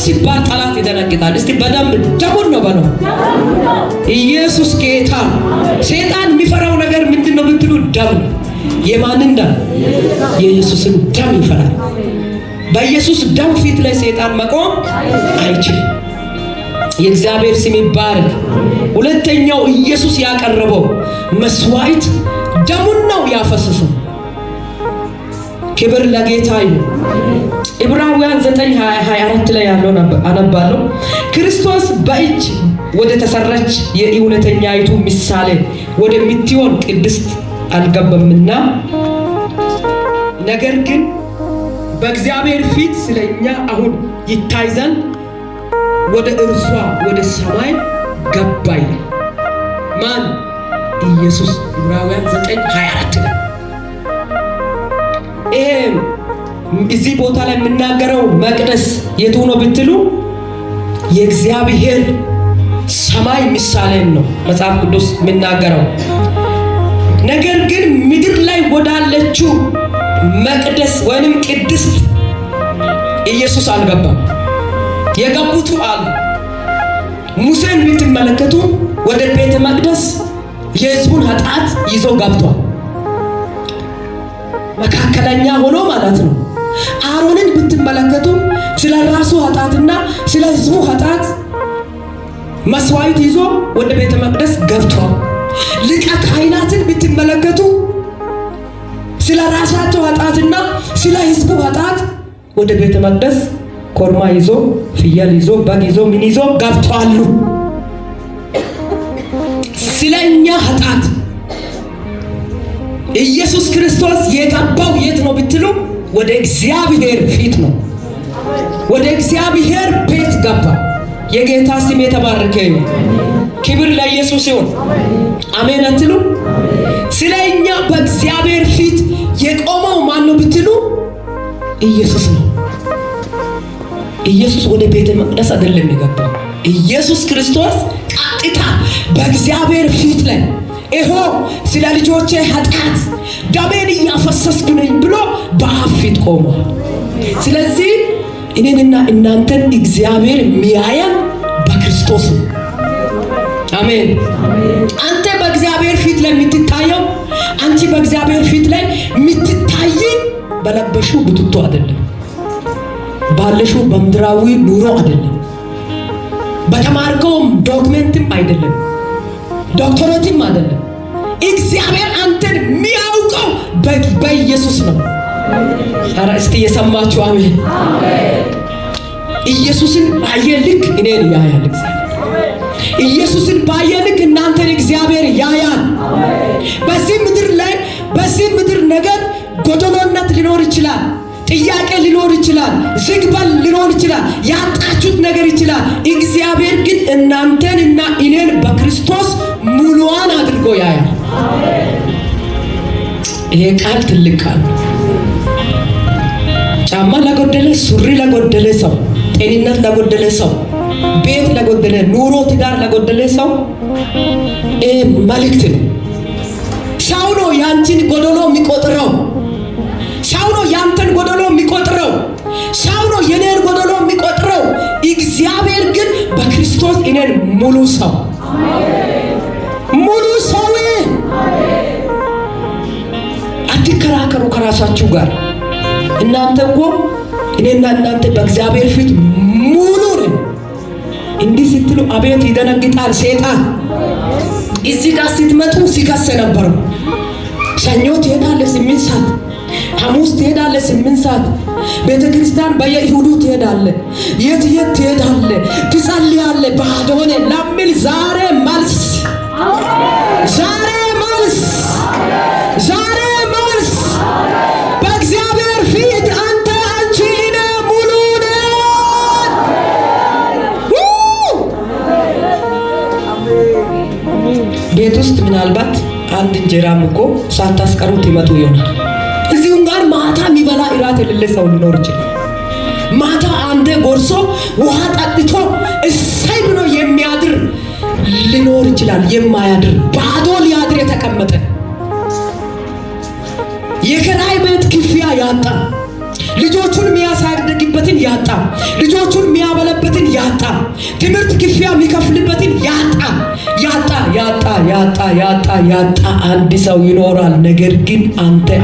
ሲባል ጠላት ይደነግጣል። እስቲ በደንብ ደሙን ነው በለው። ኢየሱስ ጌታ። ሰይጣን የሚፈራው ነገር ምንድነው ብትሉ ደም። የማንን ደም? የኢየሱስን ደም ይፈራል። በኢየሱስ ደም ፊት ላይ ሰይጣን መቆም አይችልም። የእግዚአብሔር ስም ይባረክ። ሁለተኛው ኢየሱስ ያቀረበው መስዋዕት ደሙን ነው ያፈሰሰው። ክብር ለጌታ ይሁን። ዕብራውያን 9:24 ላይ ያለው አነባለሁ። ክርስቶስ በእጅ ወደ ተሰራች የእውነተኛይቱ ምሳሌ ወደምትሆን ቅድስት አልገባምና፣ ነገር ግን በእግዚአብሔር ፊት ስለኛ አሁን ይታይ ዘንድ ወደ እርሷ ወደ ሰማይ ገባ ይላል። ማን? ኢየሱስ። ዕብራውያን 9:24 ላይ እዚህ ቦታ ላይ የምናገረው መቅደስ የቱ ነው ብትሉ የእግዚአብሔር ሰማይ ምሳሌን ነው መጽሐፍ ቅዱስ የምናገረው። ነገር ግን ምድር ላይ ወዳለችው መቅደስ ወይንም ቅድስት ኢየሱስ አልገባም። የገቡት አሉ። ሙሴን ብትመለከቱ ወደ ቤተ መቅደስ የሕዝቡን ኃጢአት ይዞ ገብቷል። መካከለኛ ሆኖ ማለት ነው። አሮንን ብትመለከቱ ስለ ራሱ ኃጢአትና ስለ ሕዝቡ ኃጢአት መስዋዕት ይዞ ወደ ቤተ መቅደስ ገብቷል። ሊቀ ካህናትን ብትመለከቱ ስለ ራሳቸው ኃጢአትና ስለ ሕዝቡ ኃጢአት ወደ ቤተ መቅደስ ኮርማ ይዞ ፍየል ይዞ በግ ይዞ ምን ይዞ ገብቷሉ። ስለኛ ኃጢአት ኢየሱስ ክርስቶስ የገባው የት ነው ብትሉ ወደ እግዚአብሔር ፊት ነው። ወደ እግዚአብሔር ቤት ገባ። የጌታ ስም የተባረከ ይሁን። ክብር ለኢየሱስ ይሁን። አሜን አትሉ? ስለኛ በእግዚአብሔር ፊት የቆመው ማን ነው ብትሉ ኢየሱስ ነው። ኢየሱስ ወደ ቤተ መቅደስ አይደለም የገባው። ኢየሱስ ክርስቶስ ቀጥታ በእግዚአብሔር ፊት ላይ ይሆ ስለ ልጆቼ ኃጢአት ደሜን እያፈሰስኩ ነኝ ብሎ በአብ ፊት ቆመ። ስለዚህ እኔንና እናንተን እግዚአብሔር የሚያየን በክርስቶስ ነው። አሜን። አንተ በእግዚአብሔር ፊት ላይ የምትታየው፣ አንቺ በእግዚአብሔር ፊት ላይ የምትታይ በለበሹ ብትቶ አይደለም፣ ባለሹ በምድራዊ ኑሮ አይደለም፣ በተማርከውም ዶክመንትም አይደለም፣ ዶክተሮትም አይደለም። እግዚአብሔር አንተን የሚያውቀው በኢየሱስ ነው። ኧረ እስቲ የሰማችሁ አሜን። ኢየሱስን ባየ ልክ እኔን ያያል እግዚአብሔር። ኢየሱስን ባየ ልክ እናንተን እግዚአብሔር ያያል። በዚህ ምድር ላይ በዚህ ምድር ነገር ጎደሎነት ሊኖር ይችላል፣ ጥያቄ ሊኖር ይችላል፣ ዝግበል ሊኖር ይችላል፣ ያጣችሁት ነገር ይችላል። እግዚአብሔር ግን እናንተንና እኔን በክርስቶስ ሙሉዋን አድርጎ ያያል። ይሄ ቃል ትልቅ ቃል። ጫማ ለጎደለ፣ ሱሪ ለጎደለ ሰው፣ ጤንነት ለጎደለ ሰው፣ ቤት ለጎደለ፣ ኑሮ ትዳር ለጎደለ ሰው ይሄ መልእክት ነው። ሰው ነው ያንቺን ጎደሎ የሚቆጥረው። ሰው ነው ያንተን ጎደሎ የሚቆጥረው። ሰው ነው የኔን ጎደሎ የሚቆጥረው። እግዚአብሔር ግን በክርስቶስ እኔን ሙሉ ሰው ሙሉ ሰው። አትከራከሩ ከራሳችሁ ጋር። እናንተ እኮ እኔና እናንተ በእግዚአብሔር ፊት ሙሉ ነን። እንዲህ ስትሉ አቤት ይደነግጣል ሰይጣን። እዚህ ጋር ስትመጡ ሲከስ ነበረው። ሰኞ ትሄዳለህ 8 ሰዓት፣ ሐሙስ ትሄዳለህ 8 ሰዓት፣ ቤተ ክርስቲያን በየእሁዱ ትሄዳለህ፣ የት ትሄዳለህ፣ ትጸልያለህ፣ ባዶ ሆነ ለሚል ዛሬ መልስ፣ ዛሬ መልስ፣ ዛሬ መልስ። በእግዚአብሔር ፊት አንተ አንቺ እኔ ሙሉ ነን። ቤት ውስጥ ምናልባት አንድ እንጀራም እኮ ሳታስቀሩት ይመጡ ይሆናል። እዚሁም ጋር ማታ የሚበላ እራት የሌለ ሰው ሊኖር ይችላል። ማታ አንዴ ጎርሶ ውሃ ጠጥቶ እሰይ ብሎ የሚያድር ሊኖር ይችላል። የማያድር ባዶ ሊያድር የተቀመጠ የኪራይ ቤት ክፍያ ያጣ፣ ልጆቹን የሚያሳድግበትን ያጣ፣ ልጆቹን የሚያበለ ትምህርት ክፍያ የሚከፍልበትን ያጣ አንድ ሰው ይኖራል። ነገር ግን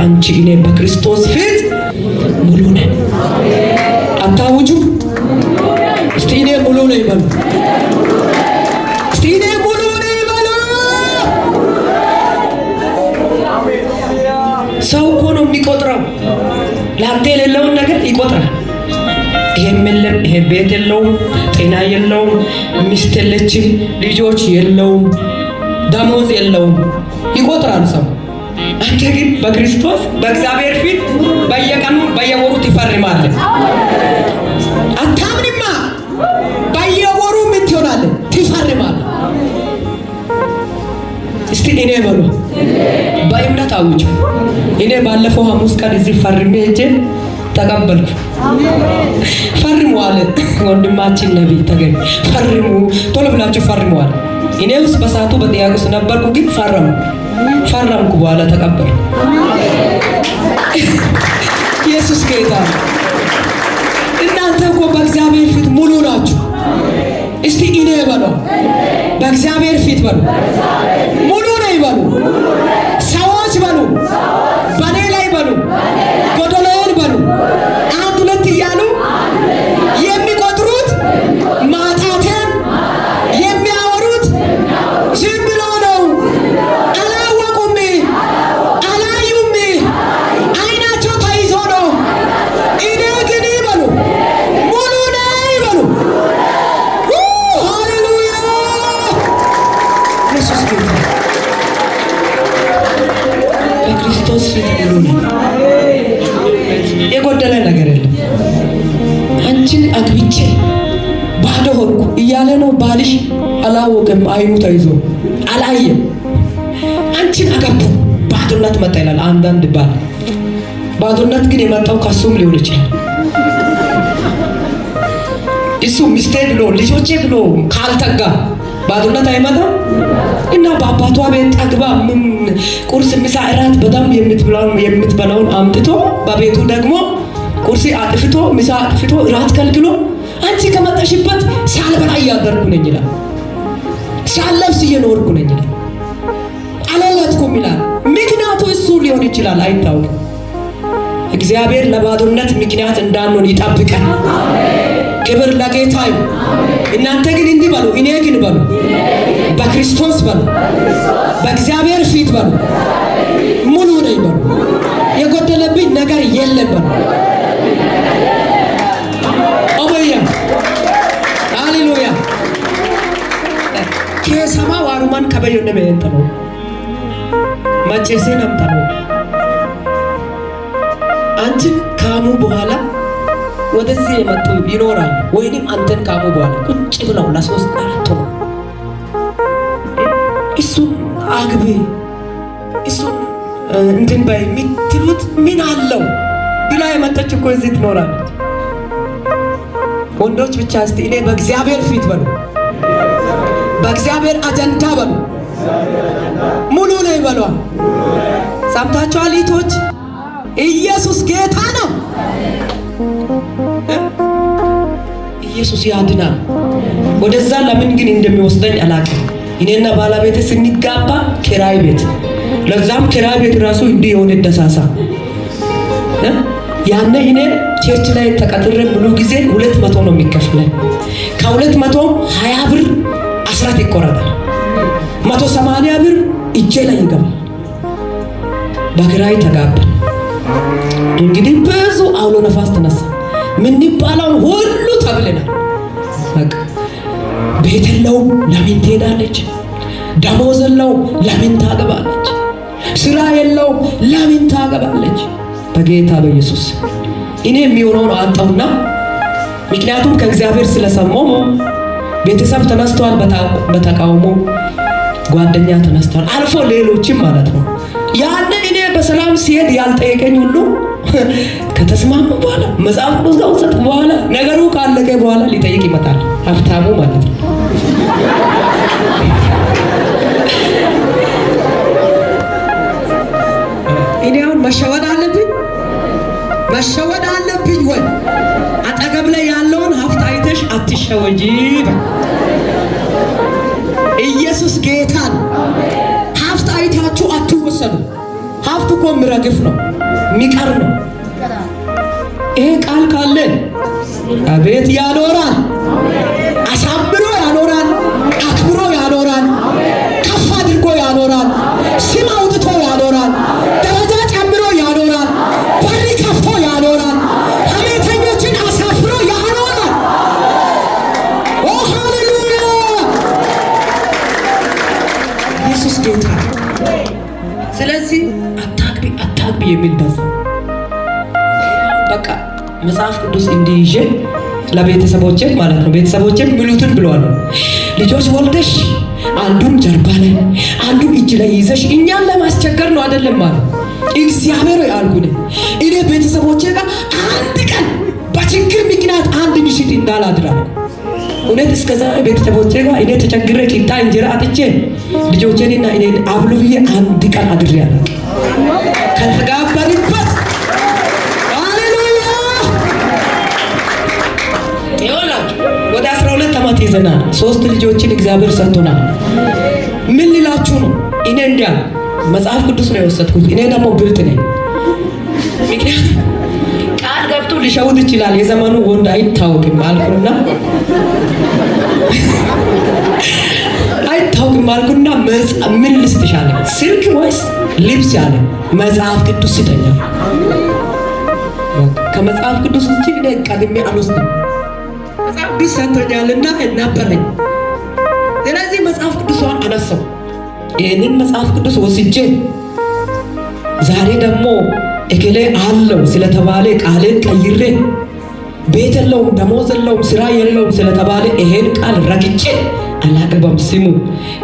አንቺ እኔ በክርስቶስ ፊት ሙሉ ነን። አታውጁ። እስቲ እኔ ሙሉ ነኝ በሉ። እስቲ እኔ ሙሉ ነኝ በሉ። ሰው እኮ ነው የሚቆጥረው። ለአንተ የሌለውን ነገር ይቆጥራል። ይሄም የለም፣ ይሄ ቤት የለውም፣ ጤና የለውም፣ ሚስት የለችም፣ ልጆች የለውም፣ ደሞዝ የለውም፣ ይቆጥራል ሰው። አንተ ግን በክርስቶስ በእግዚአብሔር ፊት በየቀኑ በየወሩ ትፈርማለህ። አታምንማ? በየወሩ ምን ትሆናለህ? ትፈርማለህ። እስቲ እኔ በሉ። በእምነት አውጁ። እኔ ባለፈው ሐሙስ ቀን እዚህ ፈርሜ ሄጄ ተቀበልኩ። ፈርሙ አለ ወንድማችን ነቢይ ተገኝ። ፈርሙ፣ ቶሎ ብላችሁ ፈርሙ አለ። እኔ ውስጥ በሳቱ በጥያቄ ውስጥ ነበርኩ፣ ግን ፈረምኩ። በኋላ ተቀበልኩ። ኢየሱስ ጌታ። እናንተ እኮ በእግዚአብሔር ፊት ሙሉ ናችሁ። እስቲ እኔ በሉ። በእግዚአብሔር ፊት በሉ። ሙሉ ነኝ በሉ። ሰዎች በሉ። በኔ ላይ በሉ። ጎደሎዬን በሉ። አንድ ሁለት እያሉ የሚቆጥሩት ማጣቴን የሚያወሩት ዝም ብሎ ነው። አላወቁም፣ አላዩም፣ አይናቸው ተይዞ ነው። እኔ ግን በሉ ሙሉ ነኝ በሉ። ሃሌሉያ! ኢየሱስ ጌታ። በክርስቶስ ፊት ሙሉ ነኝ። የጎደለ ነገር የለም። አንቺን አግብቼ ባዶ ሆንኩ እያለ ነው ባልሽ። አላወቅም፣ አይኑ ተይዞ አላየም። አንቺን አገቡ፣ ባዶነት መጣ ይላል አንዳንድ ባል። ባዶነት ግን የመጣው ከሱም ሊሆን ይችላል። እሱ ሚስቴ ብሎ ልጆቼ ብሎ ካልተጋ ባዶነት አይመጣም። እና በአባቷ ቤት ጠግባ ምን ቁርስ፣ ምሳ፣ እራት በደንብ የምትበላውን አምጥቶ በቤቱ ደግሞ ቁርስ አጥፍቶ ምሳ አጥፍቶ እራት ከልክሎ አንቺ ከመጣሽበት ሳልበላ እያደርኩ ነኝ ይላል። ሳልለብስ እየኖርኩ ነኝ ይላል። አልወለድኩም ይላል። ምክንያቱ እሱ ሊሆን ይችላል፣ አይታወቅም። እግዚአብሔር ለባዶነት ምክንያት እንዳንሆን ይጠብቀን። ክብር ለጌታ ይሁን። እናንተ ግን እንዲህ በሉ፣ እኔ ግን በሉ በክርስቶስ በሉ በእግዚአብሔር ፊት በሉ ሙሉ ነኝ በሉ። የጎደለብኝ ነገር የለም በሉ። ኦሜያ ሃሌሉያ። ከሰማ ዋሩማን ከበየነ በእንተኖ ማጨሴ ነምጣኖ አንቺን ካሙ በኋላ ወደዚህ የመጡ ይኖራል፣ ወይንም አንተን ካሙ በኋላ ቁጭ ብለው ለሶስት አራት ነው እሱ አግቢ እሱ እንትን በይ የምትሉት ምን አለው ብላ የመጣች እኮ እዚህ ትኖራለች። ወንዶች ብቻ እስቲ እኔ በእግዚአብሔር ፊት በሉ፣ በእግዚአብሔር አጀንዳ በሉ ሙሉ ነኝ በሉ። ሰምታችኋል እህቶች? ኢየሱስ ጌታ ነው። ኢየሱስ ያድናል። ወደዛ ለምን ግን እንደሚወስደኝ አላውቅም። እኔና ባለቤቴ ስንጋባ ኪራይ ቤት፣ ለዛም ኪራይ ቤት ራሱ እንዲህ የሆነ ደሳሳ ያኔ እኔ ቸርች ላይ ተቀጥሬ ሙሉ ጊዜ 200 ነው የሚከፍለኝ። ከ200 20 ብር አስራት ይቆረጣል። 180 ብር እጄ ላይ ይገባል። በኪራይ ተጋባን። እንግዲህ ብዙ አውሎ ነፋስ ተነሳ። ምን ይባላል ሁሉ ተብለናል። በቃ ቤት የለውም ለምን ትሄዳለች? ደሞዝ የለውም ለምን ታገባለች? ስራ የለውም ለምን ታገባለች? በጌታ በኢየሱስ እኔ የሚሆነውን አጣውና፣ ምክንያቱም ከእግዚአብሔር ስለሰማው ቤተሰብ ተነስተዋል፣ በተቃውሞ ጓደኛ ተነስተዋል፣ አልፎ ሌሎችም ማለት ነው። ያን እኔ በሰላም ሲሄድ ያልጠየቀኝ ሁሉ ከተስማሙ በኋላ መጽሐፍ ቅዱስ ከወሰጥ በኋላ ነገሩ ካለቀ በኋላ ሊጠይቅ ይመጣል። ሀብታሙ ማለት ነው። እኔ አሁን መሸወድ አለብኝ ወይ? አጠገብ ላይ ያለውን ሀብት አይተሽ አትሸወጂ። ኢየሱስ ጌታ ነው። ሀብት አይታችሁ አትወሰዱ። ሀብት እኮ የሚረግፍ ነው፣ የሚቀር ነው። ይሄ ቃል ካለ አቤት ያኖራል፣ አሳምሮ ያኖራል፣ አክብሮ ያኖራል፣ ከፍ አድርጎ ያኖራል፣ ስም አውጥቶ ያኖራል፣ ደረጃ ጨምሮ ያኖራል፣ በር ከፍቶ ያኖራል፣ ሐሜተኞችን አሳፍሮ ያኖራል። ኦ ሃሌሉያ! ኢየሱስ ጌታ። ስለዚህ አታግቢ የሚል በቃ መጽሐፍ ቅዱስ እንዲይዤ ለቤተሰቦቼ ማለት ነው። ቤተሰቦቼ ሚሉትን ብለዋል። ልጆች ወልደሽ አንዱን ጀርባ ላይ አንዱን እጅ ላይ ይዘሽ እኛን ለማስቸገር ነው አይደለም ማለት እግዚአብሔር ያልኩኝ። እኔ ቤተሰቦቼ ጋር አንድ ቀን በችግር ምክንያት አንድ ምሽት እንዳላድራ እውነት እስከዛ ቤተሰቦቼ ጋር እኔ ተቸግሬ ቂጣ እንጀራ አጥቼ ልጆቼንና እኔን አብሉ ብዬ አንድ ቀን አድሬያለሁ ከተጋባንበት። ወደ 12 ዓመት ይዘናል። 3 ልጆችን እግዚአብሔር ሰጥቶናል። ምን ልላችሁ ነው? እኔ እንዲያ መጽሐፍ ቅዱስ ነው የወሰድኩት። እኔ ደግሞ ብልጥ ነኝ። ምክንያቱም ቃል ገብቶ ሊሸውት ይችላል። የዘመኑ ወንድ አይታወቅም አልኩና ምን ልስጥሽ አለ። ስልክ ወይስ ልብስ አለ። መጽሐፍ ቅዱስ ስጠኝ። ከመጽሐፍ ቅዱስ ውጪ እኔ ቀድሜ አልወስድም። መጽሐፍ ቅዱስ ሰጥቶኛልና ነበረኝ። ስለዚህ መጽሐፍ ቅዱስን አነሳው። ይህንን መጽሐፍ ቅዱስ ወስጄ ዛሬ ደግሞ እከሌ አለው ስለተባለ ቃሌን ቀይሬ ቤት የለውም ደሞዝ የለውም ስራ የለውም ስለተባለ ይሄን ቃል ረግጬ አላቅበም። ስሙ፣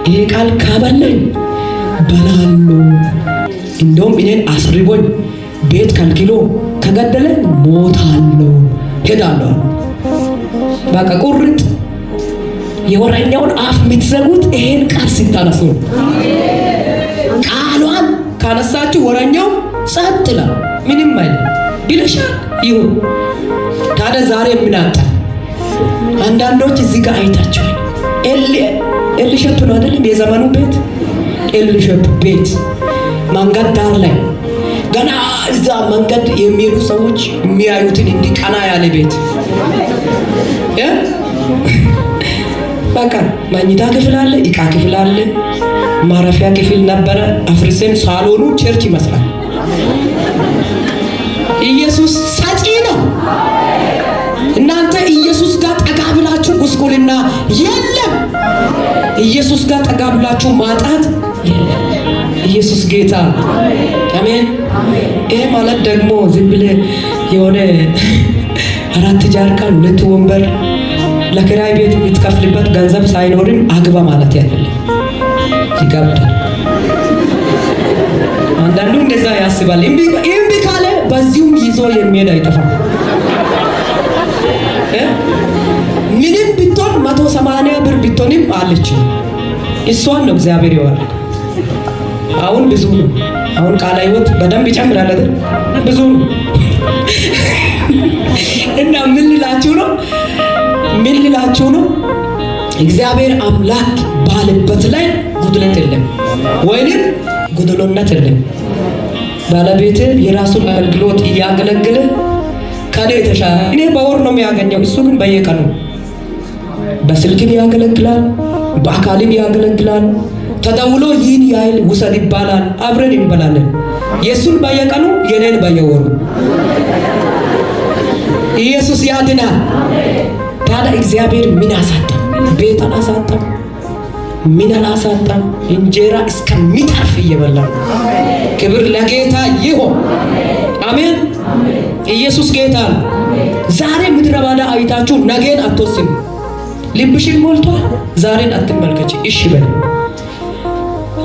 ይሄ ቃል ካበላኝ በላለሁ። እንደውም እኔን አስርቦኝ ቤት ከልክሎ ከገደለኝ ሞታለሁ፣ ሄዳለሁ። በቃ ቁርጥ። የወረኛውን አፍ የምትዘጉት ይሄን ቃል ስታነሱ። ቃሏን ካነሳችሁ ወረኛው ጸጥ ይላል፣ ምንም አይልም። ብለሻል ይሁን። ታዲያ ዛሬ ምን አጣ? አንዳንዶች እዚህ ጋር አይታችኋል። ኤልሸቱ ነው አይደለም? የዘመኑ ቤት ኤልሸቱ ቤት መንገድ ዳር ላይ ገና እዛ መንገድ የሚሄዱ ሰዎች የሚያዩትን እንዲቀና ያለ ቤት በቃ መኝታ ክፍል አለ፣ እቃ ክፍል አለ፣ ማረፊያ ክፍል ነበረ። አፍርሰን ሳሎኑ ቸርች ይመስላል። ኢየሱስ ሰጪ ነው። እናንተ ኢየሱስ ጋር ጠጋ ብላችሁ ጉስቁልና የለም። ኢየሱስ ጋር ጠጋ ብላችሁ ማጣት የለም። ኢየሱስ ጌታ። አሜን። ይሄ ማለት ደግሞ ዝም ብለህ የሆነ 4 ጃርካን 2 ወንበር ለኪራይ ቤት የምትከፍልበት ገንዘብ ሳይኖርም አግባ ማለት አይደለም። ይጋብዳል። አንዳንዱ እንደዛ ያስባል። እምቢ ካለ በዚሁም ይዞ የሚሄድ አይጠፋም። ምንም ቢቶን 180 ብር ቢቶንም አለች። እሷን ነው እግዚአብሔር ይወርድ። አሁን ብዙ ነው። አሁን ቃለ ሕይወት በደንብ ይጨምራል አይደል? ብዙ ነው። እና ምን ልላችሁ ነው? እግዚአብሔር አምላክ ባለበት ላይ ጉድለት የለም ወይንም ጉድሎነት የለም። ባለቤት የራሱን አገልግሎት እያገለገለ ከኔ የተሻለ እኔ በወር ነው የሚያገኘው፣ እሱ ግን በየቀኑ በስልክም ያገለግላል፣ በአካልም ያገለግላል። ተደውሎ ይህን ያህል ውሰድ ይባላል፣ አብረን እንበላለን። የሱን በየቀኑ የኔን በየወሩ። ኢየሱስ ያድናል። ታዲያ እግዚአብሔር ምን አሳጣም? ቤት አላሳጣም፣ ምን አላሳጣም። እንጀራ እስከሚተርፍ እየበላ። ክብር ለጌታ ይሁን። አሜን። ኢየሱስ ጌታ ነው። ዛሬ ምድረ በዳ አይታችሁ ነገን አትወስኑ። ልብሽን ሞልቷል፣ ዛሬን አትመልከች። እሺ በል።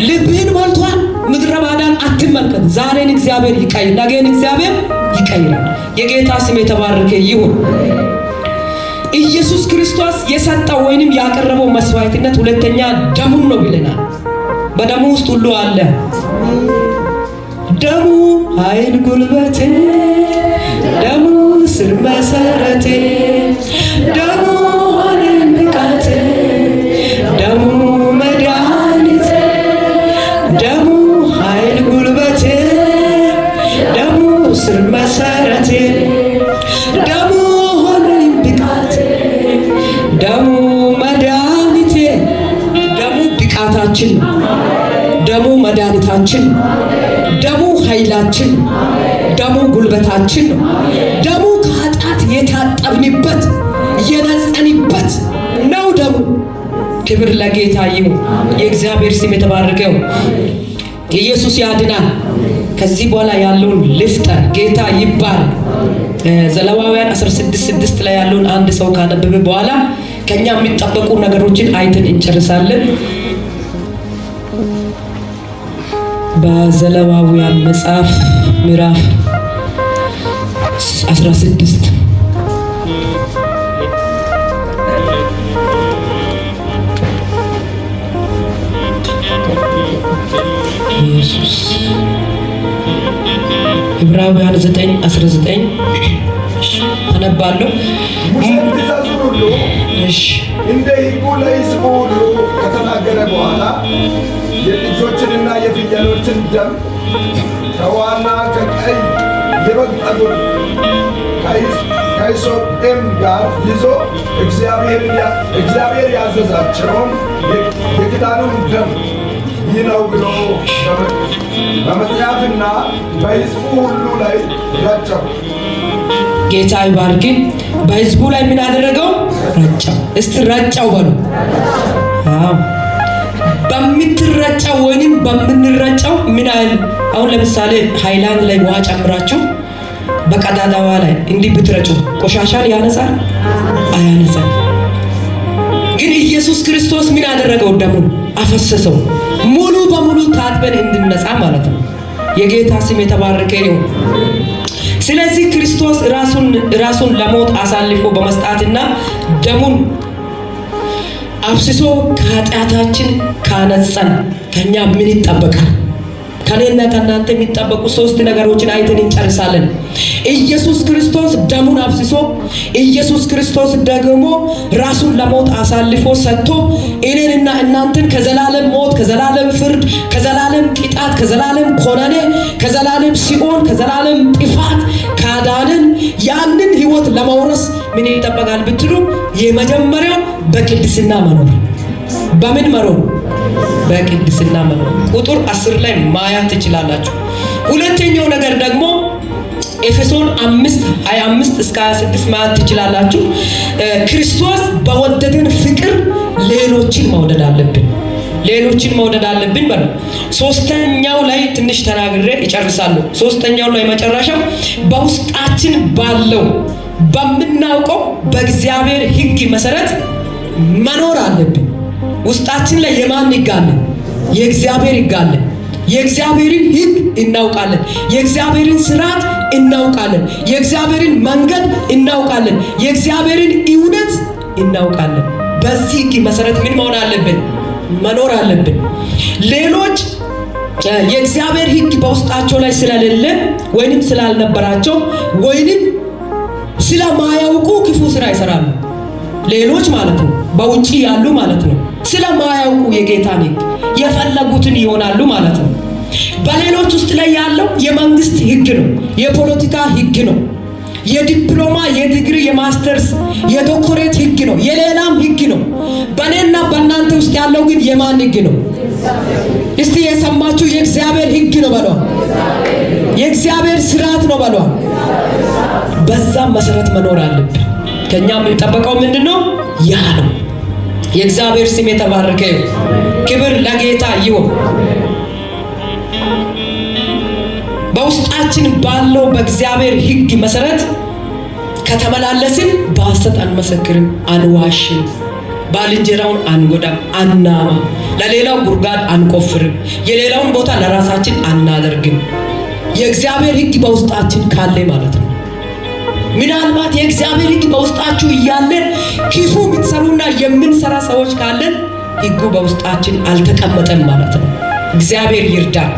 ልብህን ሞልቷል፣ ምድረ በዳን አትመልከት። ዛሬን እግዚአብሔር ይቀይር፣ ነገን እግዚአብሔር ይቀይራል። የጌታ ስም የተባረከ ይሁን። ኢየሱስ ክርስቶስ የሰጠው ወይንም ያቀረበው መስዋዕትነት ሁለተኛ ደሙን ነው ብለናል። በደሙ ውስጥ ሁሉ አለ። ደሙ ኃይል ጉልበቴ፣ ደሙ ስር መሰረቴ፣ ደሙ ተስፋችን ነው። ደሙ መድኃኒታችን ነው። ደሙ ኃይላችን ነው። ደሙ ጉልበታችን ነው። ደሙ ከኃጢአት የታጠብንበት የነጸንበት ነው ደሙ። ክብር ለጌታ ይሁን። የእግዚአብሔር ስም የተባረከው። ኢየሱስ ያድናል። ከዚህ በኋላ ያለውን ልፍጠር። ጌታ ይባረክ። ዘሌዋውያን 16:6 ላይ ያለውን አንድ ሰው ካነበበ በኋላ ከኛ የሚጠበቁ ነገሮችን አይተን እንጨርሳለን። በዘሌዋውያን መጽሐፍ ምዕራፍ 16 ኢየሱስ ዕብራውያን 9:19 አነባለሁ። እንደ ሕጉ ለሕዝቡ ሁሉ ከተናገረ በኋላ የጥጆችንና የፍየሎችን ደም ከዋና ከቀይ የበግ ጠጉር ከሂሶጵም ጋር ይዞ እግዚአብሔር ያዘዛቸውን የኪዳኑን ደም ይህ ነው ብሎ በመጽሐፍና በሕዝቡ ሁሉ ላይ ረጨው። ጌታ ይባርክ። በሕዝቡ ላይ ምን አደረገው? ረጨው። እስቲ ረጨው በሉ። አዎ፣ በምትረጨው ወይንም በምንረጨው ምን አይል? አሁን ለምሳሌ ሃይላንድ ላይ ውሃ ጨምራችሁ በቀዳዳዋ ላይ እንዲህ ብትረጩ ቆሻሻን ያነጻል? አያነጻም። ግን ኢየሱስ ክርስቶስ ምን አደረገው? ደሙን አፈሰሰው። ሙሉ በሙሉ ታጥበን እንድንነጻ ማለት ነው። የጌታ ስም የተባረከ ይሁን። ስለዚህ ክርስቶስ ራሱን ለሞት አሳልፎ በመስጣትና ደሙን አፍስሶ ከኃጢአታችን ካነጻን ከኛ ምን ይጠበቃል? ከኔና ከናንተ የሚጠበቁ 3 ነገሮችን አይተን እንጨርሳለን። ኢየሱስ ክርስቶስ ደሙን አፍስሶ ኢየሱስ ክርስቶስ ደግሞ ራሱን ለሞት አሳልፎ ሰጥቶ እኔንና እናንተን ከዘላለም ሞት፣ ከዘላለም ፍርድ፣ ከዘላለም ቅጣት፣ ከዘላለም ኮነኔ፣ ከዘላለም ሲኦል፣ ከዘላለም ጥፋት ካዳንን ያንን ህይወት ለመውረስ ምን ይጠበቃል ብትሉ የመጀመሪያው በቅድስና መኖር። በምን መኖር? በቅድስና መኖር። ቁጥር 10 ላይ ማየት ትችላላችሁ። ሁለተኛው ነገር ደግሞ ኤፌሶን 5:25-26 ማየት ትችላላችሁ። ክርስቶስ በወደደን ፍቅር ሌሎችን መውደድ አለብን። ሌሎችን መውደድ አለብን በሉ። ሶስተኛው ላይ ትንሽ ተናግሬ እጨርሳለሁ። ሶስተኛው ላይ መጨረሻው በውስጣችን ባለው በምናውቀው በእግዚአብሔር ሕግ መሰረት መኖር አለብን። ውስጣችን ላይ የማን ሕግ አለ? የእግዚአብሔር ሕግ አለ። የእግዚአብሔርን ሕግ እናውቃለን። የእግዚአብሔርን ስርዓት እናውቃለን። የእግዚአብሔርን መንገድ እናውቃለን። የእግዚአብሔርን እውነት እናውቃለን። በዚህ ሕግ መሰረት ምን መሆን አለብን? መኖር አለብን። ሌሎች የእግዚአብሔር ሕግ በውስጣቸው ላይ ስለሌለ ወይንም ስላልነበራቸው ወይንም ስለማያውቁ ክፉ ስራ ይሰራሉ። ሌሎች ማለት ነው፣ በውጪ ያሉ ማለት ነው። ስለማያውቁ የጌታን ሕግ የፈለጉትን ይሆናሉ ማለት ነው። በሌሎች ውስጥ ላይ ያለው የመንግስት ሕግ ነው፣ የፖለቲካ ሕግ ነው፣ የዲፕሎማ፣ የዲግሪ፣ የማስተርስ፣ የዶክተሬት ሕግ ነው፣ የሌላም ሕግ ነው። በእኔና በእናንተ ውስጥ ያለው ግን የማን ሕግ ነው? እስቲ የሰማችሁ የእግዚአብሔር ሕግ ነው በሏ። የእግዚአብሔር ስርዓት ነው በሏ። በዛም መሰረት መኖር አለብን። ከኛ የሚጠበቀው ምንድነው? ያ ነው። የእግዚአብሔር ስም የተባረከ ይሁን። ክብር ለጌታ ይሁን። በውስጣችን ባለው በእግዚአብሔር ሕግ መሰረት ከተመላለስን በሐሰት አንመሰክርም፣ አንዋሽም፣ ባልንጀራውን አንጎዳም፣ አናማ፣ ለሌላው ጉድጓድ አንቆፍርም፣ የሌላውን ቦታ ለራሳችን አናደርግም። የእግዚአብሔር ሕግ በውስጣችን ካለ ማለት ነው። ምናልባት የእግዚአብሔር ሕግ በውስጣችሁ እያለ ክፉ የምትሰሩና የምንሰራ ሰዎች ካለን ሕጉ በውስጣችን አልተቀመጠም ማለት ነው። እግዚአብሔር ይርዳል።